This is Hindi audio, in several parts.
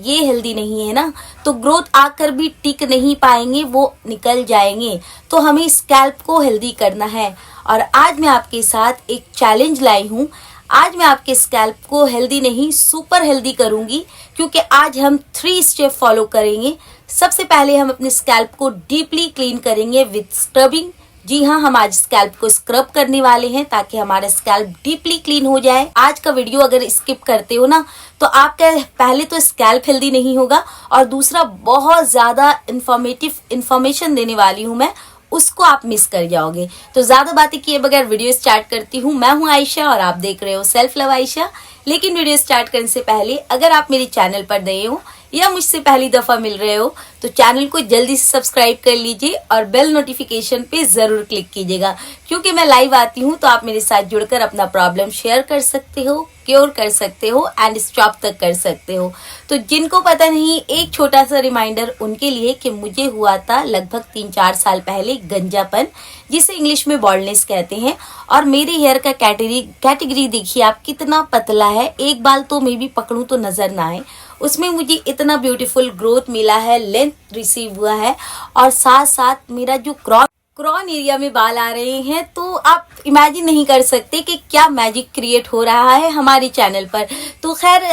ये हेल्दी नहीं है ना, तो ग्रोथ आकर भी टिक नहीं पाएंगे, वो निकल जाएंगे। तो हमें स्कैल्प को हेल्दी करना है। और आज मैं आपके साथ एक चैलेंज लाई हूँ। आज मैं आपके स्कैल्प को हेल्दी नहीं सुपर हेल्दी करूंगी, क्योंकि आज हम 3 स्टेप फॉलो करेंगे। सबसे पहले हम अपने स्कैल्प को डीपली क्लीन करेंगे विद स्क्रबिंग। जी हाँ, हम आज स्कैल्प को स्क्रब करने वाले हैं ताकि हमारा स्कैल्प डीपली क्लीन हो जाए। आज का वीडियो अगर स्किप करते हो ना, तो आपका पहले तो स्कैल्प हेल्दी नहीं होगा, और दूसरा बहुत ज्यादा इंफॉर्मेशन देने वाली हूँ मैं, उसको आप मिस कर जाओगे। तो ज्यादा बातें किए बगैर वीडियो स्टार्ट करती हूँ। मैं हूँ आयशा और आप देख रहे हो सेल्फ लव आयशा। लेकिन वीडियो स्टार्ट करने से पहले अगर आप मेरे चैनल पर नए हो या मुझसे पहली दफा मिल रहे हो, तो चैनल को जल्दी से सब्सक्राइब कर लीजिए और बेल नोटिफिकेशन पे जरूर क्लिक कीजिएगा, क्योंकि मैं लाइव आती हूँ तो आप मेरे साथ जुड़कर अपना प्रॉब्लम शेयर कर सकते हो, क्योर कर सकते हो एंड स्टॉप तक कर सकते हो। तो जिनको पता नहीं, एक छोटा सा रिमाइंडर उनके लिए कि मुझे हुआ था लगभग 3-4 साल पहले गंजापन, जिसे इंग्लिश में बॉल्डनेस कहते हैं। और मेरे हेयर का कैटेगरी देखिए आप, कितना पतला है। एक बाल तो मैं भी पकड़ूं तो नजर ना आए, उसमें मुझे इतना ब्यूटीफुल ग्रोथ मिला है, लेंथ रिसीव हुआ है, और साथ साथ मेरा जो क्रॉन एरिया में बाल आ रहे हैं। तो आप इमेजिन नहीं कर सकते कि क्या मैजिक क्रिएट हो रहा है हमारे चैनल पर। तो खैर,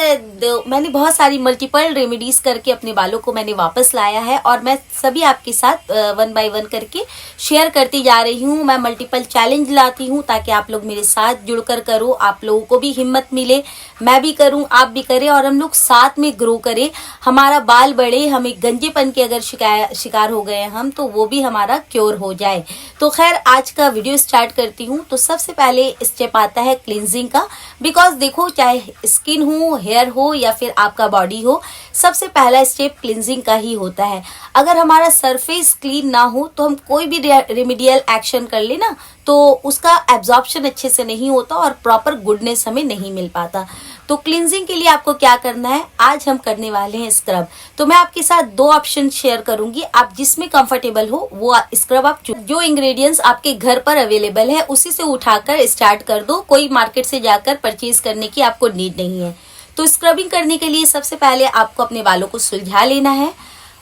मैंने बहुत सारी मल्टीपल रेमेडीज करके अपने बालों को मैंने वापस लाया है, और मैं सभी आपके साथ 1 बाय 1 करके शेयर करती जा रही हूँ। मैं मल्टीपल चैलेंज लाती हूँ ताकि आप लोग मेरे साथ जुड़कर करो, आप लोगों को भी हिम्मत मिले, मैं भी करूं, आप भी करें, और हम लोग साथ में ग्रो करें, हमारा बाल बढ़े, हमें गंजेपन के अगर शिकार हो गए हम, तो वो भी हमारा क्योर हो जाए। तो खैर, आज का वीडियो स्टार्ट करती हूँ। तो सबसे पहले स्टेप आता है क्लींजिंग का। बिकॉज देखो, चाहे स्किन हो, हेयर हो या फिर आपका बॉडी हो, सबसे पहला स्टेप क्लींजिंग का ही होता है। अगर हमारा सरफेस क्लीन ना हो तो हम कोई भी रेमेडियल एक्शन कर ले ना, तो उसका एब्जॉर्प्शन अच्छे से नहीं होता और प्रॉपर गुडनेस हमें नहीं मिल पाता। तो क्लींजिंग के लिए आपको क्या करना है, आज हम करने वाले हैं स्क्रब। तो मैं आपके साथ 2 ऑप्शन शेयर करूंगी, आप जिसमें कंफर्टेबल हो वो स्क्रब आप जो इंग्रेडिएंट्स आपके घर पर अवेलेबल है उसी से उठाकर स्टार्ट कर दो। कोई मार्केट से जाकर परचेज करने की आपको नीड नहीं है। तो स्क्रबिंग करने के लिए सबसे पहले आपको अपने बालों को सुलझा लेना है,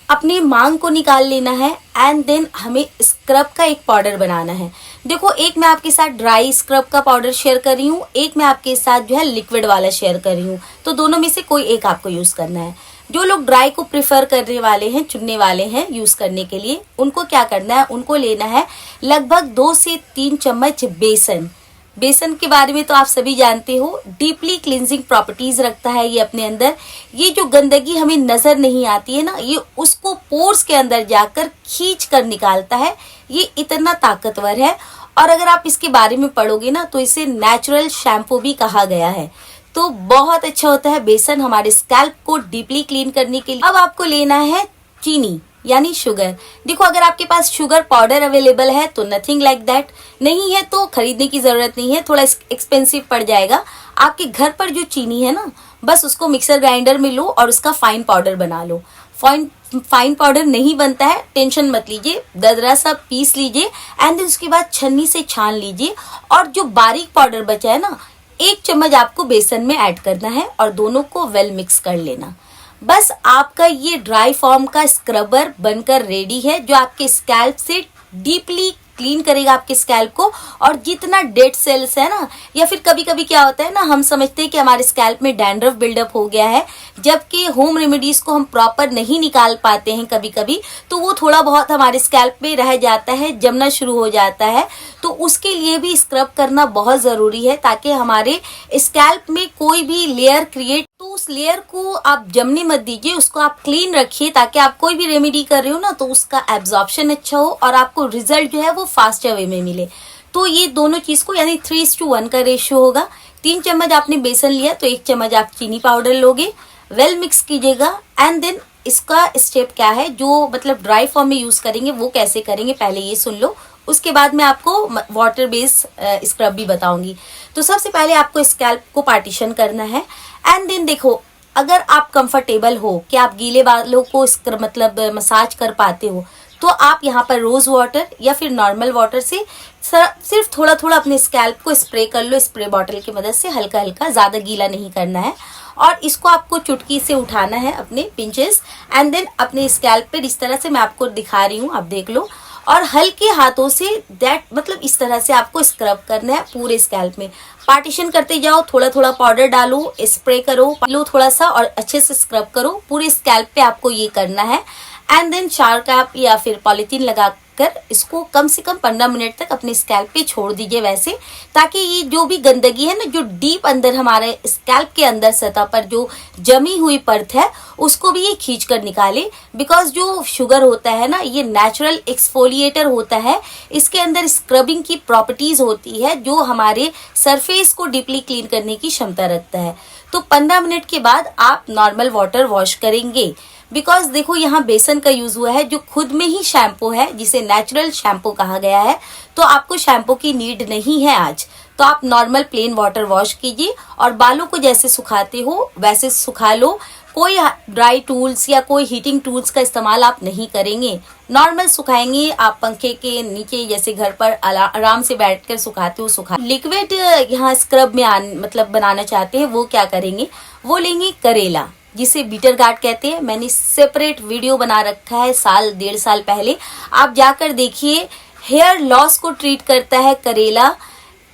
अपनी मांग को निकाल लेना है, एंड देन हमें स्क्रब का एक पाउडर बनाना है। देखो, एक मैं आपके साथ ड्राई स्क्रब का पाउडर शेयर कर रही हूँ, एक मैं आपके साथ जो है लिक्विड वाला शेयर कर रही हूँ। तो दोनों में से कोई एक आपको यूज करना है। जो लोग ड्राई को प्रेफर करने वाले हैं, चुनने वाले हैं यूज करने के लिए, उनको क्या करना है, उनको लेना है लगभग 2 से 3 चम्मच बेसन। बेसन के बारे में तो आप सभी जानते हो, डीपली क्लींजिंग प्रॉपर्टीज रखता है ये अपने अंदर। ये जो गंदगी हमें नजर नहीं आती है ना, ये उसको पोर्स के अंदर जाकर खींच कर निकालता है। ये इतना ताकतवर है, और अगर आप इसके बारे में पढ़ोगे ना, तो इसे नेचुरल शैम्पू भी कहा गया है। तो बहुत अच्छा होता है बेसन हमारे स्कैल्प को डीपली क्लीन करने के लिए। अब आपको लेना है चीनी यानी शुगर। देखो, अगर आपके पास शुगर पाउडर अवेलेबल है तो नथिंग लाइक दैट, नहीं है तो खरीदने की जरूरत नहीं है, थोड़ा एक्सपेंसिव पड़ जाएगा। आपके घर पर जो चीनी है ना, बस उसको मिक्सर ग्राइंडर में लो और उसका फाइन पाउडर बना लो। फाइन पाउडर नहीं बनता है, टेंशन मत लीजिए, दरदरा सा पीस लीजिए, एंड देन उसके बाद छन्नी से छान लीजिए, और जो बारीक पाउडर बचा है ना, 1 चम्मच आपको बेसन में ऐड करना है और दोनों को वेल मिक्स कर लेना। बस आपका ये ड्राई फॉर्म का स्क्रबर बनकर रेडी है, जो आपके स्कैल्प से डीपली क्लीन करेगा आपके स्कैल्प को। और जितना डेड सेल्स है ना, या फिर कभी कभी क्या होता है ना, हम समझते हैं कि हमारे स्कैल्प में डैंड्रफ बिल्डअप हो गया है, जबकि होम रेमेडीज को हम प्रॉपर नहीं निकाल पाते हैं कभी कभी, तो वो थोड़ा बहुत हमारे स्कैल्प में रह जाता है, जमना शुरू हो जाता है। तो उसके लिए भी स्क्रब करना बहुत जरूरी है, ताकि हमारे स्कैल्प में कोई भी लेयर क्रिएट, तो उस लेयर को आप जमने मत दीजिए, उसको आप क्लीन रखिए, ताकि आप कोई भी रेमेडी कर रहे हो ना, तो उसका एब्जॉर्प्शन अच्छा हो और आपको रिजल्ट जो है वो फास्ट वे में मिले। तो ये दोनों चीज को, यानी 3:1 का रेशियो होगा। 3 चम्मच आपने बेसन लिया तो 1 चम्मच आप चीनी पाउडर लोगे, वेल मिक्स कीजिएगा, एंड देन इसका स्टेप क्या है, जो मतलब ड्राई फॉर्म में यूज करेंगे वो कैसे करेंगे, पहले ये सुन लो। उसके बाद मैं आपको वाटर बेस स्क्रब भी बताऊंगी। तो सबसे पहले आपको स्कैल्प को पार्टीशन करना है, एंड देन देखो, अगर आप कंफर्टेबल हो कि आप गीले बालों को मतलब मसाज कर पाते हो, तो आप यहाँ पर रोज वाटर या फिर नॉर्मल वाटर से सिर्फ थोड़ा थोड़ा अपने स्कैल्प को स्प्रे कर लो, स्प्रे बॉटल की मदद से हल्का हल्का, ज़्यादा गीला नहीं करना है। और इसको आपको चुटकी से उठाना है अपने पिंचेस, एंड देन अपने स्कैल्प पे इस तरह से मैं आपको दिखा रही हूँ, आप देख लो, और हल्के हाथों से मतलब इस तरह से आपको स्क्रब करना है पूरे स्कैल्प में। पार्टीशन करते जाओ, थोड़ा थोड़ा पाउडर डालो, स्प्रे करो, लो थोड़ा सा और अच्छे से स्क्रब करो पूरे स्कैल्प पे, आपको ये करना है। एंड देन शावर कैप या फिर पॉलीथीन लगाकर इसको कम से कम 15 मिनट तक अपने स्कैल्प पे छोड़ दीजिए वैसे, ताकि ये जो भी गंदगी है ना, जो डीप अंदर हमारे स्कैल्प के अंदर सतह पर जो जमी हुई परत है, उसको भी ये खींच कर निकाले। बिकॉज जो शुगर होता है ना, ये नेचुरल एक्सफोलिएटर होता है, इसके अंदर स्क्रबिंग की प्रॉपर्टीज होती है जो हमारे सरफेस को डीपली क्लीन करने की क्षमता रखता है। तो 15 मिनट के बाद आप नॉर्मल वाटर वॉश करेंगे। बिकॉज देखो यहाँ बेसन का यूज हुआ है जो खुद में ही शैम्पू है, जिसे नेचुरल शैम्पू कहा गया है, तो आपको शैम्पू की नीड नहीं है आज। तो आप नॉर्मल प्लेन वाटर वॉश कीजिए और बालों को जैसे सुखाते हो वैसे सुखा लो। कोई ड्राई टूल्स या कोई हीटिंग टूल्स का इस्तेमाल आप नहीं करेंगे, नॉर्मल सुखाएंगे आप पंखे के नीचे, जैसे घर पर आराम से बैठकर सुखाते हो सुखा। लिक्विड यहाँ स्क्रब में मतलब बनाना चाहते हैं, वो क्या करेंगे, वो लेंगे करेला, जिसे बीटर गार्ड कहते हैं। मैंने सेपरेट वीडियो बना रखा है 1.5 साल पहले, आप जाकर देखिए। हेयर लॉस को ट्रीट करता है करेला।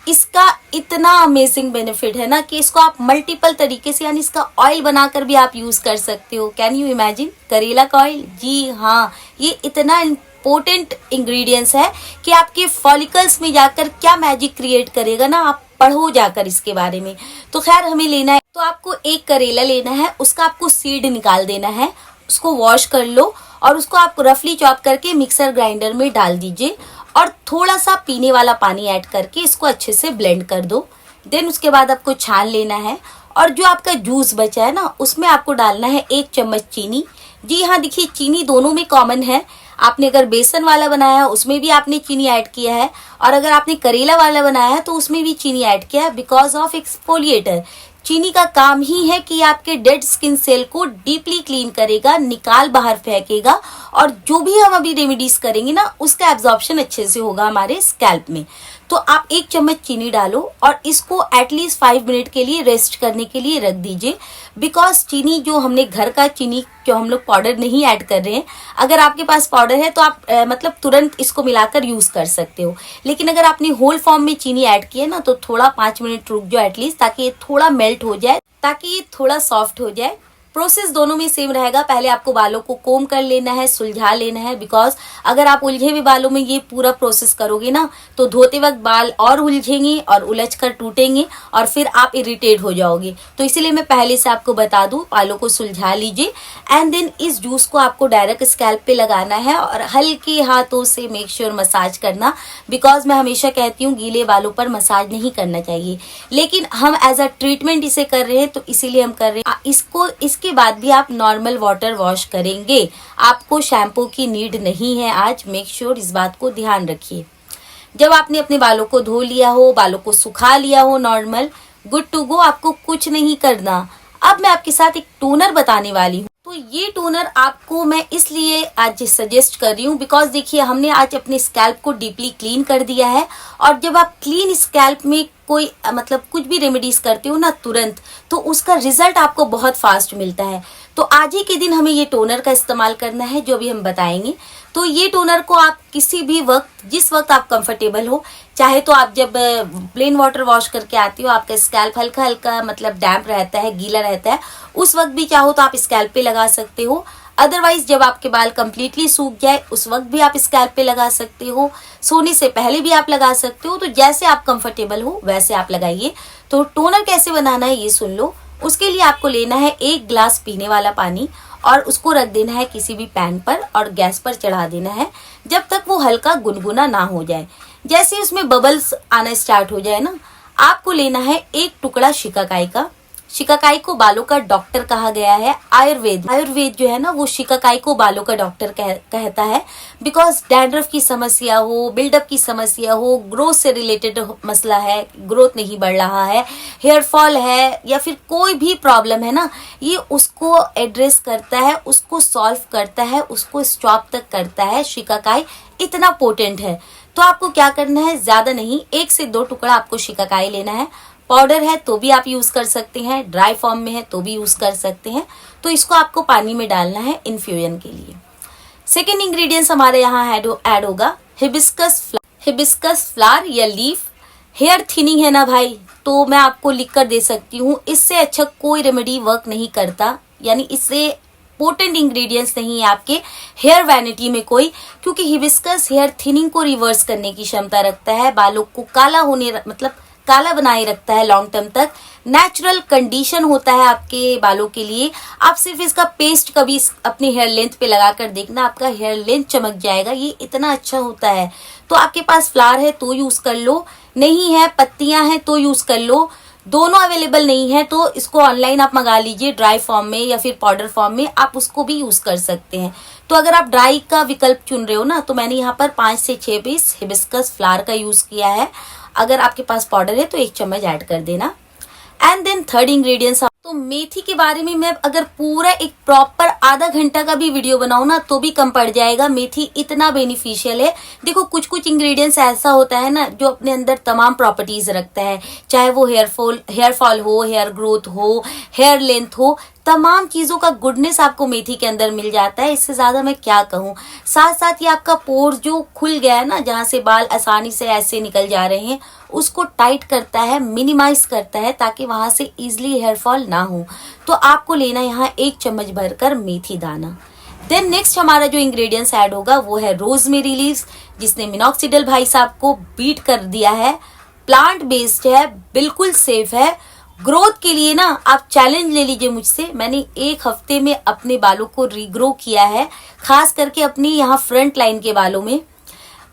इसका इतना अमेजिंग बेनिफिट है ना कि इसको आप मल्टीपल तरीके से, यानी इसका ऑयल बनाकर भी आप यूज कर सकते हो। कैन यू इमेजिन, करेला का ऑयल? जी हाँ, ये इतना इम्पोर्टेंट इंग्रेडिएंट्स है कि आपके फॉलिकल्स में जाकर क्या मैजिक क्रिएट करेगा ना, आप पढ़ो जाकर इसके बारे में। तो खैर हमें लेना है, तो आपको एक करेला लेना है, उसका आपको सीड निकाल देना है, उसको वॉश कर लो और उसको आप रफली चॉप करके मिक्सर ग्राइंडर में डाल दीजिए और थोड़ा सा पीने वाला पानी ऐड करके इसको अच्छे से ब्लेंड कर दो। देन उसके बाद आपको छान लेना है और जो आपका जूस बचा है ना, उसमें आपको डालना है 1 चम्मच चीनी। जी हाँ, देखिए चीनी दोनों में कॉमन है। आपने अगर बेसन वाला बनाया है उसमें भी आपने चीनी ऐड किया है, और अगर आपने करेला वाला बनाया है तो उसमें भी चीनी ऐड किया है, बिकॉज ऑफ एक्सफोलिएटर। चीनी का काम ही है कि आपके डेड स्किन सेल को डीपली क्लीन करेगा, निकाल बाहर फेंकेगा, और जो भी हम अभी रेमेडीज करेंगे ना, उसका एब्जॉर्प्शन अच्छे से होगा हमारे स्कैल्प में। तो आप 1 चम्मच चीनी डालो और इसको एटलीस्ट 5 मिनट के लिए रेस्ट करने के लिए रख दीजिए। बिकॉज चीनी जो हमने घर का चीनी, जो हम लोग पाउडर नहीं ऐड कर रहे हैं, अगर आपके पास पाउडर है तो आप मतलब तुरंत इसको मिलाकर यूज कर सकते हो। लेकिन अगर आपने होल फॉर्म में चीनी ऐड की है ना, तो थोड़ा 5 मिनट रुक जाओ एटलीस्ट, ताकि ये थोड़ा मेल्ट हो जाए, ताकि ये थोड़ा सॉफ्ट हो जाए। प्रोसेस दोनों में सेम रहेगा। पहले आपको बालों को कोम कर लेना है, सुलझा लेना है, बिकॉज अगर आप उलझे हुए बालों में ये पूरा प्रोसेस करोगे ना, तो धोते वक्त बाल और उलझेंगे और उलझ कर टूटेंगे और फिर आप इरिटेट हो जाओगे। तो इसीलिए मैं पहले से आपको बता दूं, बालों को सुलझा लीजिए एंड देन इस जूस को आपको डायरेक्ट स्कैल्प पे लगाना है और हल्के हाथों से मेक श्योर मसाज करना। बिकॉज मैं हमेशा कहती हूँ गीले बालों पर मसाज नहीं करना चाहिए, लेकिन हम एज अ ट्रीटमेंट इसे कर रहे हैं तो इसीलिए हम कर रहे हैं। इसके बाद भी आप नॉर्मल वाटर वॉश करेंगे, आपको शैम्पू की नीड नहीं है आज। मेक श्योर इस बात को ध्यान रखिए। जब आपने अपने बालों को धो लिया हो, बालों को सुखा लिया हो नॉर्मल, गुड टू गो, आपको कुछ नहीं करना। अब मैं आपके साथ एक टोनर बताने वाली हूँ। तो ये टोनर आपको मैं इसलिए आज सजेस्ट कर रही हूँ बिकॉज देखिए हमने आज अपने स्कैल्प को डीपली क्लीन कर दिया है, और जब आप क्लीन स्कैल्प में कोई मतलब कुछ भी रेमेडीज करते हो ना तुरंत, तो उसका रिजल्ट आपको बहुत फास्ट मिलता है। तो आज ही के दिन हमें ये टोनर का इस्तेमाल करना है जो भी हम बताएंगे। तो ये टोनर को आप किसी भी वक्त, जिस वक्त आप कंफर्टेबल हो, चाहे तो आप जब प्लेन वाटर वॉश करके आती हो, आपका स्कैल्प हल्का हल्का मतलब डैम्प रहता है, गीला रहता है, उस वक्त भी चाहो तो आप स्कैल्प पे लगा सकते हो। अदरवाइज जब आपके बाल कंप्लीटली सूख जाए उस वक्त भी आप स्कैल्प पे लगा सकते हो, सोने से पहले भी आप लगा सकते हो। तो जैसे आप कंफर्टेबल हो वैसे आप लगाइए। तो टोनर कैसे बनाना है ये सुन लो। उसके लिए आपको लेना है 1 ग्लास पीने वाला पानी और उसको रख देना है किसी भी पैन पर और गैस पर चढ़ा देना है जब तक वो हल्का गुनगुना ना हो जाए। जैसे उसमें बबल्स आना स्टार्ट हो जाए ना, आपको लेना है 1 टुकड़ा शिकाकाई का। शिकाकाई को बालों का डॉक्टर कहा गया है। आयुर्वेद जो है ना वो शिकाकाई को बालों का डॉक्टर कहता है, बिकॉज डैंड्रफ की समस्या हो, बिल्डअप की समस्या हो, ग्रोथ से रिलेटेड मसला है, ग्रोथ नहीं बढ़ रहा है, हेयर फॉल है या फिर कोई भी प्रॉब्लम है ना, ये उसको एड्रेस करता है, उसको सॉल्व करता है, उसको स्टॉप तक करता है। शिकाकाई इतना पोटेंट है। तो आपको क्या करना है, ज्यादा नहीं, 1 से 2 टुकड़ा आपको शिकाकाई लेना है। पाउडर है तो भी आप यूज कर सकते हैं, ड्राई फॉर्म में है तो भी यूज कर सकते हैं। तो इसको आपको पानी में डालना है इन्फ्यूजन के लिए। सेकेंड इंग्रेडिएंट्स हमारे यहाँ ऐड होगा हिबिस्कस फ्लावर या लीफ। हेयर थिनिंग है ना भाई, तो मैं आपको लिख कर दे सकती हूँ, इससे अच्छा कोई रेमेडी वर्क नहीं करता, यानी इससे पोटेंट इंग्रेडिएंट्स नहीं है आपके हेयर वैनिटी में कोई, क्योंकि हिबिस्कस हेयर थिनिंग को रिवर्स करने की क्षमता रखता है, बालों को काला बनाए रखता है लॉन्ग टर्म तक। नेचुरल कंडीशन होता है आपके बालों के लिए। आप सिर्फ इसका पेस्ट कभी अपने हेयर लेंथ पे लगा कर देखना, आपका हेयर लेंथ चमक जाएगा, ये इतना अच्छा होता है। तो आपके पास फ्लावर है तो यूज कर लो, नहीं है पत्तियां हैं तो यूज कर लो, दोनों अवेलेबल नहीं है तो इसको ऑनलाइन आप मंगा लीजिए ड्राई फॉर्म में या फिर पाउडर फॉर्म में, आप उसको भी यूज कर सकते हैं। तो अगर आप ड्राई का विकल्प चुन रहे हो ना, तो मैंने यहाँ पर 5 से 6 पीस हिबिस्कस फ्लावर का यूज किया है। अगर आपके पास पाउडर है तो 1 चम्मच ऐड कर देना। एंड देन थर्ड इंग्रेडिएंट्स, तो मेथी के बारे में मैं अगर पूरा एक प्रॉपर आधा घंटा का भी वीडियो बनाऊं ना तो भी कम पड़ जाएगा। मेथी इतना बेनिफिशियल है। देखो कुछ इंग्रेडिएंट्स ऐसा होता है ना जो अपने अंदर तमाम प्रॉपर्टीज रखता है, चाहे वो हेयर फॉल हो, हेयर ग्रोथ हो, हेयर लेंथ हो, तमाम चीजों का गुडनेस आपको मेथी के अंदर मिल जाता है। इससे ज्यादा मैं क्या कहूँ। साथ साथ ये आपका पोर जो खुल गया है ना, जहाँ से बाल आसानी से ऐसे निकल जा रहे हैं, उसको टाइट करता है, मिनिमाइज करता है, ताकि वहां से इजिली हेयर फॉल ना हो। तो आपको लेना यहाँ 1 चम्मच भरकर मेथी दाना। देन नेक्स्ट हमारा जो इंग्रेडिएंट्स ऐड होगा वो है रोजमेरी लीव्स, जिसने मिनॉक्सिडिल भाई साहब को बीट कर दिया है। प्लांट बेस्ड है, बिल्कुल सेफ है। ग्रोथ के लिए ना आप चैलेंज ले लीजिए मुझसे, मैंने 1 हफ्ते में अपने बालों को रीग्रो किया है, खास करके अपनी यहाँ फ्रंट लाइन के बालों में।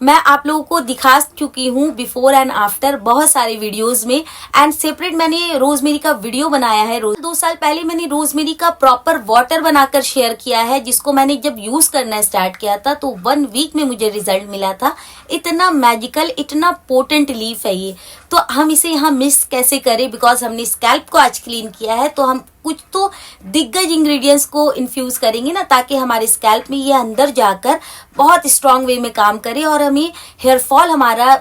मैं आप लोगों को दिखा चुकी हूँ बिफोर एंड आफ्टर बहुत सारे वीडियोस में, एंड सेपरेट मैंने रोजमेरी का वीडियो बनाया है। 2 साल पहले मैंने रोजमेरी का प्रॉपर वाटर बनाकर शेयर किया है, जिसको मैंने जब यूज करना स्टार्ट किया था तो 1 वीक में मुझे रिजल्ट मिला था। इतना मैजिकल, इतना पोटेंट लीफ है ये। तो हम इसे यहाँ मिस कैसे करें, बिकॉज हमने स्कैल्प को आज क्लीन किया है, तो हम कुछ तो दिग्गज इंग्रेडिएंट्स को इन्फ्यूज करेंगे ना, ताकि हमारे स्कैल्प में ये अंदर जाकर बहुत स्ट्रांग वे में काम करे और हमें हेयर फॉल हमारा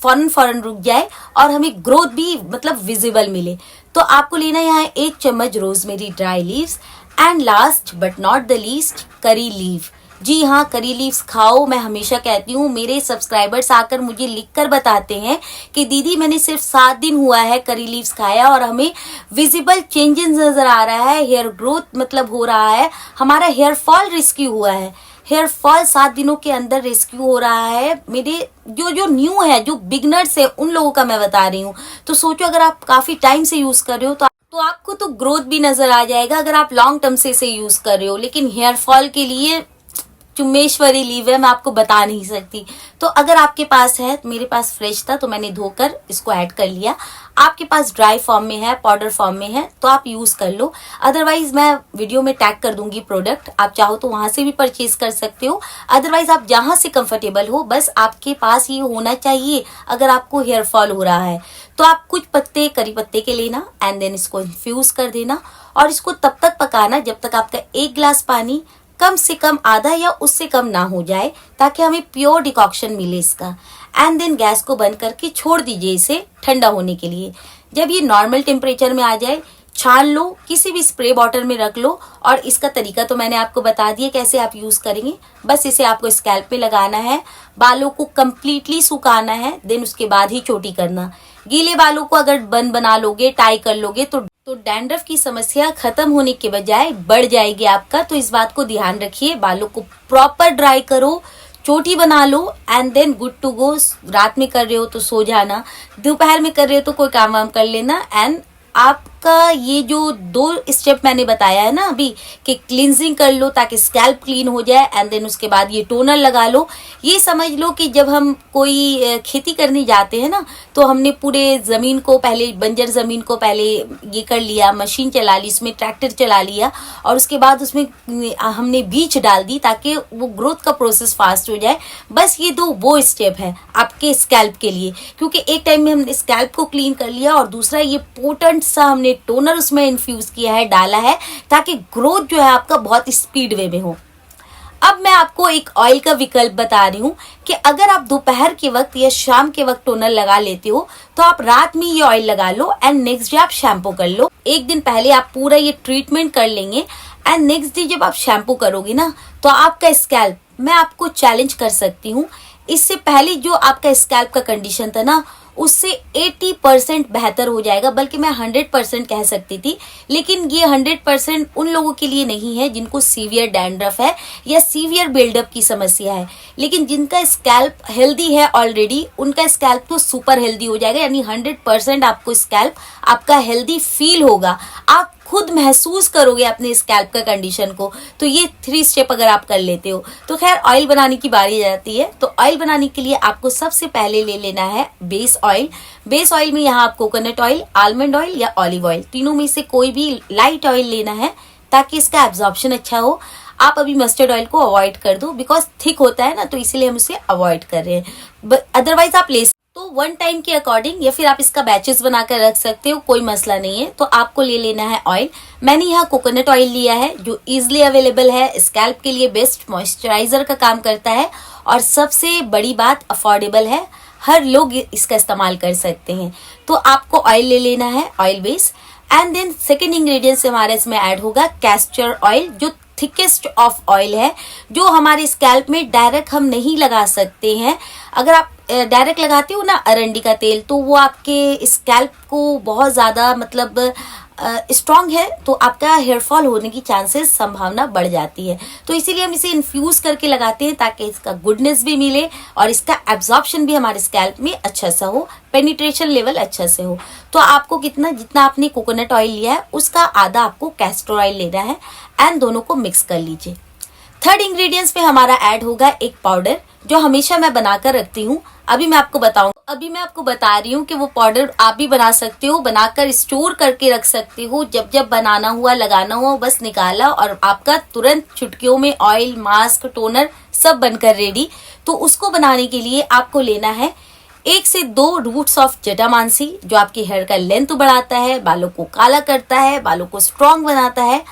फौरन रुक जाए और हमें ग्रोथ भी विजिबल मिले। तो आपको लेना यहाँ 1 चम्मच rosemary dry leaves. And last but not the least, curry leaf. जी हाँ, करी लीव्स खाओ। मैं हमेशा कहती हूँ, मेरे सब्सक्राइबर्स आकर मुझे लिखकर बताते हैं कि दीदी मैंने सिर्फ 7 दिन हुआ है करी लीव्स खाया और हमें विजिबल चेंजेस नजर आ रहा है, हेयर ग्रोथ हो रहा है, हमारा हेयर फॉल रेस्क्यू हुआ है। हेयर फॉल 7 दिनों के अंदर रेस्क्यू हो रहा है। मेरे जो न्यू है, जो बिगनर्स है, उन लोगों का मैं बता रही हूँ। तो सोचो अगर आप काफी टाइम से यूज कर रहे हो तो आपको तो ग्रोथ भी नजर आ जाएगा अगर आप लॉन्ग टर्म से इसे यूज कर रहे हो। लेकिन हेयर फॉल के लिए चुम्मेश्वरी लीव है, मैं आपको बता नहीं सकती। तो अगर आपके पास है, मेरे पास फ्रेश था तो मैंने धोकर इसको ऐड कर लिया। आपके पास ड्राई फॉर्म में है, पाउडर फॉर्म में है तो आप यूज कर लो। अदरवाइज मैं वीडियो में टैग कर दूंगी प्रोडक्ट, आप चाहो तो वहां से भी परचेज कर सकते हो। अदरवाइज आप जहां से कंफर्टेबल हो, बस आपके पास ये होना चाहिए। अगर आपको हेयर फॉल हो रहा है तो आप कुछ पत्ते करी पत्ते के लेना एंड देन इसको इन्फ्यूज कर देना और इसको तब तक पकाना जब तक आपका 1 गिलास पानी कम से कम आधा या उससे कम ना हो जाए, ताकि हमें प्योर डिकॉक्शन मिले इसका। एंड देन गैस को बंद करके छोड़ दीजिए इसे ठंडा होने के लिए। जब ये नॉर्मल टेम्परेचर में आ जाए, छान लो, किसी भी स्प्रे बॉटल में रख लो। और इसका तरीका तो मैंने आपको बता दिया कैसे आप यूज करेंगे। बस इसे आपको स्कैल्प पे लगाना है, बालों को कंप्लीटली सुखाना है, देन उसके बाद ही चोटी करना। गीले बालों को अगर बन बना लोगे, टाई कर लोगे तो डैंड्रफ की समस्या खत्म होने के बजाय बढ़ जाएगी आपका। तो इस बात को ध्यान रखिए। बालों को प्रॉपर ड्राई करो, चोटी बना लो and then good to go. रात में कर रहे हो तो सो जाना, दोपहर में कर रहे हो तो कोई काम वाम कर लेना एंड आप आपका ये जो 2 स्टेप मैंने बताया है ना अभी, कि क्लींजिंग कर लो ताकि स्कैल्प क्लीन हो जाए, एंड देन उसके बाद ये टोनर लगा लो। ये समझ लो कि जब हम कोई खेती करने जाते हैं ना, तो हमने पूरे ज़मीन को पहले, बंजर ज़मीन को पहले ये कर लिया, मशीन चला ली, उसमें ट्रैक्टर चला लिया, और उसके बाद उसमें हमने बीज डाल दी ताकि वो ग्रोथ का प्रोसेस फास्ट हो जाए। बस ये 2 वो स्टेप है आपके स्कैल्प के लिए, क्योंकि एक टाइम में हमने स्कैल्प को क्लीन कर लिया और दूसरा ये पोटेंट सा हमने टोनर उसमें इन्फ्यूज किया है, डाला है, ताकि ग्रोथ जो है आपका बहुत स्पीड वे में हो। अब मैं आपको एक ऑयल का विकल्प बता रही हूँ कि अगर आप दोपहर के वक्त या शाम के वक्त टोनर लगा लेते हो, तो आप रात में ये ऑयल लगा लो एंड नेक्स्ट डे आप शैम्पू कर लो। एक दिन पहले आप पूरा ये ट्रीटमेंट कर लेंगे एंड नेक्स्ट डे जब आप शैम्पू करोगे ना, तो आपका स्कैल्प, मैं आपको चैलेंज कर सकती हूँ, इससे पहले जो आपका स्कैल्प का कंडीशन था ना, उससे 80% बेहतर हो जाएगा। बल्कि मैं 100% कह सकती थी, लेकिन ये 100% उन लोगों के लिए नहीं है जिनको सीवियर डैंड्रफ है या सीवियर बिल्डअप की समस्या है। लेकिन जिनका स्कैल्प हेल्दी है ऑलरेडी, उनका स्कैल्प तो सुपर हेल्दी हो जाएगा, यानी 100% आपको स्कैल्प आपका हेल्दी फील होगा, आप खुद महसूस करोगे अपने स्कैल्प का कंडीशन को। तो ये 3 स्टेप अगर आप कर लेते हो तो खैर ऑयल बनाने की बारी आ जाती है। तो ऑयल बनाने के लिए आपको सबसे पहले ले लेना है बेस ऑयल। बेस ऑयल में यहाँ आप कोकोनट ऑयल, आलमंड ऑयल या ऑलिव ऑयल, तीनों में से कोई भी लाइट ऑयल लेना है ताकि इसका एब्जॉर्प्शन अच्छा हो। आप अभी मस्टर्ड ऑयल को अवॉइड कर दो, बिकॉज थिक होता है ना, तो इसीलिए हम उसे अवॉइड कर रहे हैं। अदरवाइज आप ले तो 1 टाइम के अकॉर्डिंग, या फिर आप इसका बैचेस बनाकर रख सकते हो, कोई मसला नहीं है। तो आपको ले लेना है ऑयल। मैंने यहाँ कोकोनट ऑयल लिया है जो इजिली अवेलेबल है, स्कैल्प के लिए बेस्ट मॉइस्चराइजर का काम करता है, और सबसे बड़ी बात अफोर्डेबल है, हर लोग इसका इस्तेमाल कर सकते हैं। तो आपको ऑयल ले लेना है, oil base. And then second ingredients हमारे इसमें ऐड होगा कैस्टर ऑयल, जो थिकेस्ट ऑफ ऑयल है, जो हमारे स्कैल्प में डायरेक्ट हम नहीं लगा सकते हैं। अगर आप डायरेक्ट लगाते हो ना अरंडी का तेल, तो वो आपके स्कैल्प को बहुत ज़्यादा मतलब स्ट्रॉन्ग है, तो आपका हेयर फॉल होने की चांसेस, संभावना बढ़ जाती है। तो इसीलिए हम इसे इन्फ्यूज करके लगाते हैं ताकि इसका गुडनेस भी मिले और इसका एब्जॉर्प्शन भी हमारे स्कैल्प में अच्छा सा हो, पेनिट्रेशन लेवल अच्छा से हो। तो आपको जितना आपने कोकोनट ऑयल लिया है उसका आधा आपको कैस्टर ऑयल लेना है, एंड दोनों को मिक्स कर लीजिए। थर्ड इंग्रेडिएंट्स में हमारा ऐड होगा एक पाउडर, जो हमेशा मैं बनाकर रखती हूँ। अभी मैं आपको बता रही हूँ कि वो पाउडर आप भी बना सकते हो, बनाकर स्टोर करके रख सकते हो। जब जब बनाना हुआ, लगाना हुआ, बस निकाला और आपका तुरंत चुटकियों में ऑयल, मास्क, टोनर सब बनकर रेडी। तो उसको बनाने के लिए आपको लेना है 1 से 2 रूट्स ऑफ जटामांसी, जो आपकी हेयर का लेंथ बढ़ाता है, बालों को काला करता है, बालों को स्ट्रॉन्ग बनाता है।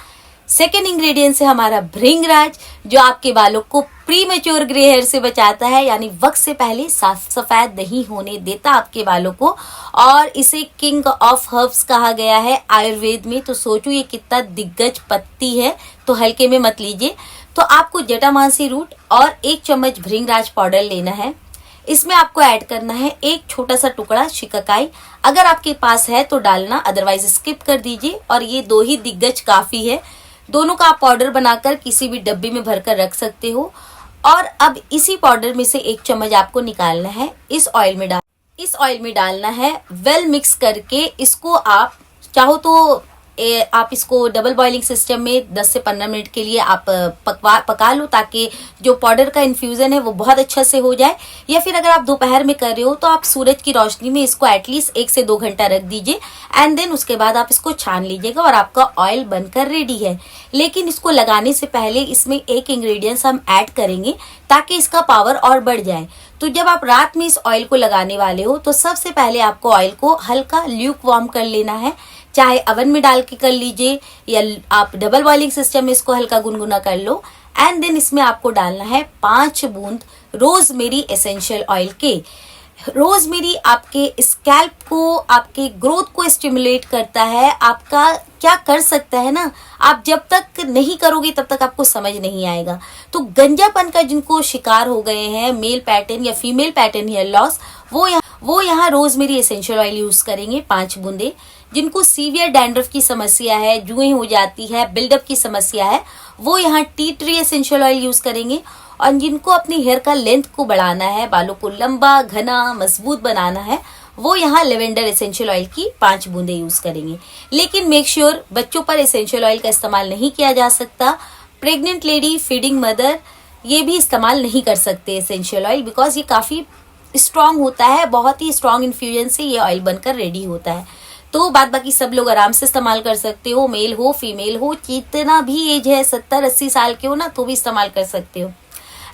सेकेंड इंग्रेडिएंट है हमारा भृंगराज, जो आपके बालों को प्री मेच्योर ग्रे हेयर से बचाता है, यानी वक्त से पहले साफ सफेद नहीं होने देता आपके बालों को, और इसे किंग ऑफ हर्ब्स कहा गया है आयुर्वेद में। तो सोचो ये कितना दिग्गज पत्ती है, तो हल्के में मत लीजिए। तो आपको जटामांसी रूट और 1 चम्मच भृंगराज पाउडर लेना है। इसमें आपको ऐड करना है 1 छोटा सा टुकड़ा शिकाकाई, अगर आपके पास है तो डालना, अदरवाइज स्किप कर दीजिए। और ये 2 ही दिग्गज काफी है। दोनों का आप पाउडर बनाकर किसी भी डब्बे में भरकर रख सकते हो। और अब इसी पाउडर में से 1 चम्मच आपको निकालना है, इस ऑयल में डालना है। वेल मिक्स करके इसको आप चाहो तो आप इसको डबल बॉइलिंग सिस्टम में 10 से 15 मिनट के लिए आप पका लो, ताकि जो पाउडर का इन्फ्यूजन है वो बहुत अच्छा से हो जाए। या फिर अगर आप दोपहर में कर रहे हो तो आप सूरज की रोशनी में इसको एटलीस्ट 1 से 2 घंटा रख दीजिए, एंड देन उसके बाद आप इसको छान लीजिएगा और आपका ऑयल बनकर रेडी है। लेकिन इसको लगाने से पहले इसमें एक इंग्रेडिएंट्स हम ऐड करेंगे ताकि इसका पावर और बढ़ जाए। तो जब आप रात में इस ऑयल को लगाने वाले हो, तो सबसे पहले आपको ऑयल को हल्का ल्यूक वार्म कर लेना है, चाहे अवन में डाल के कर लीजिए या आप डबल बॉइलिंग सिस्टम में इसको हल्का गुनगुना कर लो। एंड देन इसमें आपको डालना है 5 बूंद रोजमेरी एसेंशियल ऑयल के। रोजमेरी आपके स्कैल्प को, आपके ग्रोथ को स्टिमुलेट करता है। आपका क्या कर सकता है ना, आप जब तक नहीं करोगे तब तक आपको समझ नहीं आएगा। तो गंजापन का जिनको शिकार हो गए हैं, मेल पैटर्न या फीमेल पैटर्न हेयर लॉस, वो यहाँ रोजमेरी एसेंशियल ऑयल यूज करेंगे 5 बूंदे। जिनको सीवियर डैंड्रफ की समस्या है, जुएं हो जाती है, बिल्डअप की समस्या है, वो यहाँ tea tree essential oil use करेंगे। और जिनको अपनी हेयर का लेंथ को बढ़ाना है, बालों को लंबा, घना, मजबूत बनाना है, वो यहाँ लेवेंडर एसेंशियल ऑयल की 5 बूंदे यूज करेंगे। लेकिन मेक श्योर बच्चों पर एसेंशियल ऑयल का इस्तेमाल नहीं किया जा सकता। प्रेग्नेंट लेडी, फीडिंग मदर ये भी इस्तेमाल नहीं कर सकते एसेंशियल ऑयल, बिकॉज ये काफी स्ट्रांग होता है, बहुत ही स्ट्रांग इन्फ्यूजन से ये ऑयल बनकर रेडी होता है। तो बाद बाकी सब लोग आराम से इस्तेमाल कर सकते हो, मेल हो फीमेल हो, जितना भी एज है 70-80 साल के हो ना तो भी इस्तेमाल कर सकते हो।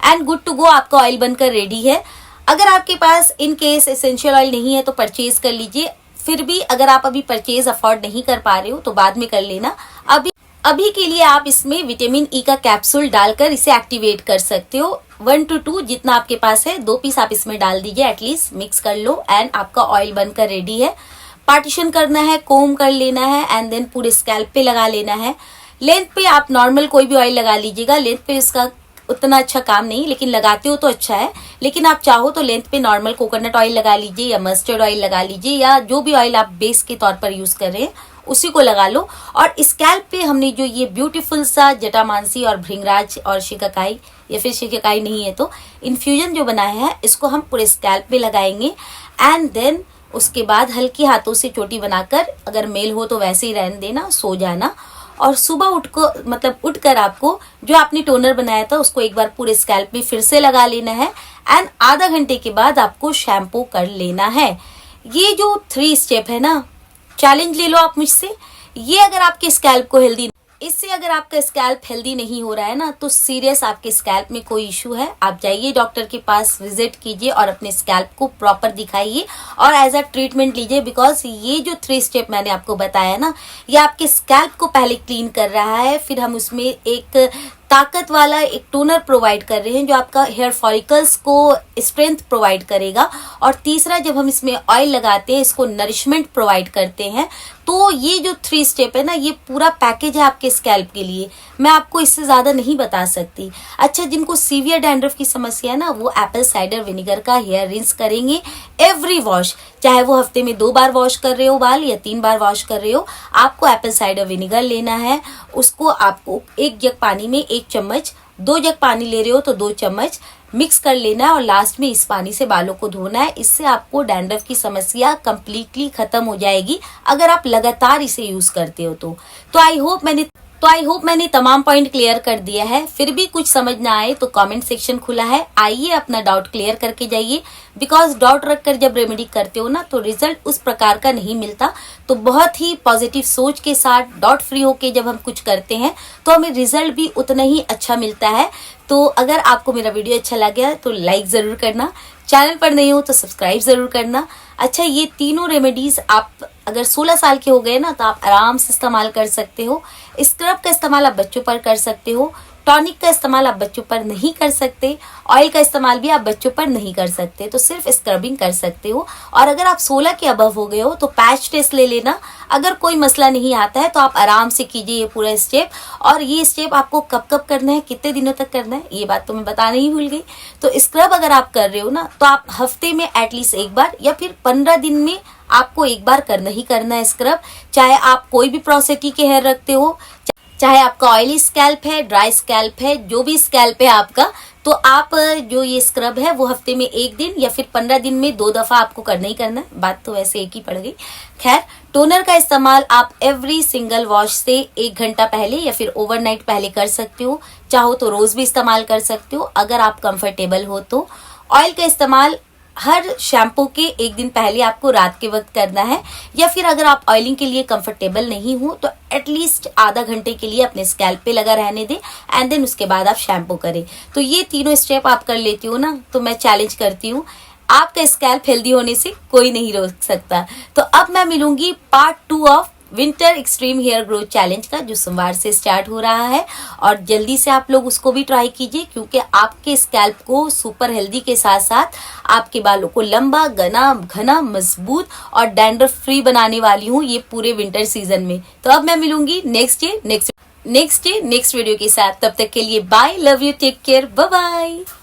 एंड गुड टू गो, आपका ऑयल बनकर रेडी है। अगर आपके पास इन केस एसेंशियल ऑयल नहीं है तो परचेज कर लीजिए। फिर भी अगर आप अभी परचेज अफोर्ड नहीं कर पा रहे हो तो बाद में कर लेना। अभी के लिए आप इसमें विटामिन ई का कैप्सूल डालकर इसे एक्टिवेट कर सकते हो। 1 to 2 जितना आपके पास है 2 पीस आप इसमें डाल दीजिए, एटलीस्ट मिक्स कर लो एंड आपका ऑयल बनकर रेडी है। पार्टीशन करना है, कोम कर लेना है एंड देन पूरे स्कैल्प पे लगा लेना है। लेंथ पे आप नॉर्मल कोई भी ऑयल लगा लीजिएगा, लेंथ पे इसका उतना अच्छा काम नहीं, लेकिन लगाते हो तो अच्छा है। लेकिन आप चाहो तो लेंथ पे नॉर्मल कोकोनट ऑयल लगा लीजिए या मस्टर्ड ऑयल लगा लीजिए, या जो भी ऑयल आप बेस के तौर पर यूज कर रहे हैं उसी को लगा लो। और स्कैल्प पे हमने जो ये ब्यूटीफुल सा जटामांसी और भृंगराज और शिकाकाई, या फिर शिकाकाई नहीं है तो इन्फ्यूजन जो बनाया है इसको हम पूरे स्कैल्प पे लगाएंगे। एंड देन उसके बाद हल्की हाथों से चोटी बनाकर, अगर मेल हो तो वैसे ही रहने देना, सो जाना। और सुबह उठकर आपको जो आपने टोनर बनाया था उसको एक बार पूरे स्कैल्प में फिर से लगा लेना है। एंड आधा घंटे के बाद आपको शैम्पू कर लेना है। ये जो 3 स्टेप है ना, चैलेंज ले लो आप मुझसे। ये अगर आपके स्कैल्प को इससे अगर आपका स्कैल्प हेल्दी नहीं हो रहा है ना तो सीरियस आपके स्कैल्प में कोई इशू है। आप जाइए डॉक्टर के पास, विजिट कीजिए और अपने स्कैल्प को प्रॉपर दिखाइए और एज अ ट्रीटमेंट लीजिए। बिकॉज ये जो 3 स्टेप मैंने आपको बताया ना, ये आपके स्कैल्प को पहले क्लीन कर रहा है, फिर हम उसमें एक ताकत वाला एक टोनर प्रोवाइड कर रहे हैं जो आपका हेयर फॉलिकल्स को स्ट्रेंथ प्रोवाइड करेगा, और तीसरा जब हम इसमें ऑयल लगाते हैं इसको नरिशमेंट प्रोवाइड करते हैं। तो ये जो 3 स्टेप है ना, ये पूरा पैकेज है आपके स्कैल्प के लिए। मैं आपको इससे ज्यादा नहीं बता सकती। अच्छा, जिनको सीवियर डैंड्रफ की समस्या है ना, वो एप्पल साइडर विनेगर का हेयर रिंस करेंगे एवरी वॉश। चाहे वो हफ्ते में 2 बार वॉश कर रहे हो बाल या 3 बार वॉश कर रहे हो, आपको एप्पल साइडर विनेगर लेना है। उसको आपको 1 जग पानी में 1 चम्मच, 2 जग पानी ले रहे हो तो 2 चम्मच मिक्स कर लेना है और लास्ट में इस पानी से बालों को धोना है। इससे आपको डैंड्रफ की समस्या कंप्लीटली खत्म हो जाएगी अगर आप लगातार इसे यूज करते हो तो आई होप मैंने तमाम पॉइंट क्लियर कर दिया है। फिर भी कुछ समझ ना आए तो कमेंट सेक्शन खुला है, आइए अपना डाउट क्लियर करके जाइए। बिकॉज डाउट रखकर जब रेमेडी करते हो ना तो रिजल्ट उस प्रकार का नहीं मिलता। तो बहुत ही पॉजिटिव सोच के साथ डाउट फ्री होके जब हम कुछ करते हैं तो हमें रिजल्ट भी उतना ही अच्छा मिलता है। तो अगर आपको मेरा वीडियो अच्छा लगा तो लाइक जरूर करना, चैनल पर नहीं हो तो सब्सक्राइब जरूर करना। अच्छा, ये तीनों रेमेडीज आप अगर 16 साल के हो गए ना तो आप आराम से इस्तेमाल कर सकते हो। स्क्रब का इस्तेमाल आप बच्चों पर कर सकते हो, टॉनिक का इस्तेमाल आप बच्चों पर नहीं कर सकते, ऑयल का इस्तेमाल भी आप बच्चों पर नहीं कर सकते, तो सिर्फ स्क्रबिंग कर सकते हो। और अगर आप 16 के अबव हो गए हो तो पैच टेस्ट ले लेना। अगर कोई मसला नहीं आता है तो आप आराम से कीजिए ये पूरा स्टेप। और ये स्टेप आपको कब कब करना है, कितने दिनों तक करना है, ये बात तो मैं बताना ही भूल गई। तो स्क्रब अगर आप कर रहे हो ना तो आप हफ्ते में एटलीस्ट 1 बार या फिर 15 दिन में आपको 1 बार करना ही करना है स्क्रब। चाहे आप कोई भी प्रोसेटी के हेयर रखते हो, चाहे आपका ऑयली स्कैल्प है, ड्राई स्कैल्प है, जो भी स्कैल्प है आपका, तो आप जो ये स्क्रब है वो हफ्ते में 1 दिन या फिर 15 दिन में 2 दफा आपको करना ही करना है। बात तो वैसे एक ही पड़ गई। खैर, टोनर का इस्तेमाल आप एवरी सिंगल वॉश से 1 घंटा पहले या फिर ओवरनाइट पहले कर सकते हो। चाहो तो रोज भी इस्तेमाल कर सकते हो अगर आप कंफर्टेबल हो तो। ऑयल का इस्तेमाल हर शैम्पू के 1 दिन पहले आपको रात के वक्त करना है, या फिर अगर आप ऑयलिंग के लिए कंफर्टेबल नहीं हो तो एटलीस्ट आधा घंटे के लिए अपने स्कैल्प पे लगा रहने दें एंड देन उसके बाद आप शैम्पू करें। तो ये तीनों स्टेप आप कर लेती हो ना तो मैं चैलेंज करती हूँ, आपका स्कैल्प हेल्दी होने से कोई नहीं रोक सकता। तो अब मैं मिलूंगी part 2 of winter extreme hair growth challenge का, जो सोमवार से स्टार्ट हो रहा है। और जल्दी से आप लोग उसको भी ट्राई कीजिए, क्योंकि आपके स्कैल्प को सुपर हेल्दी के साथ साथ आपके बालों को लंबा, घना, मजबूत और डैंड्रफ फ्री बनाने वाली हूँ ये पूरे विंटर सीजन में। तो अब मैं मिलूंगी नेक्स्ट वीडियो के साथ। तब तक के लिए bye, love you, take care, bye bye.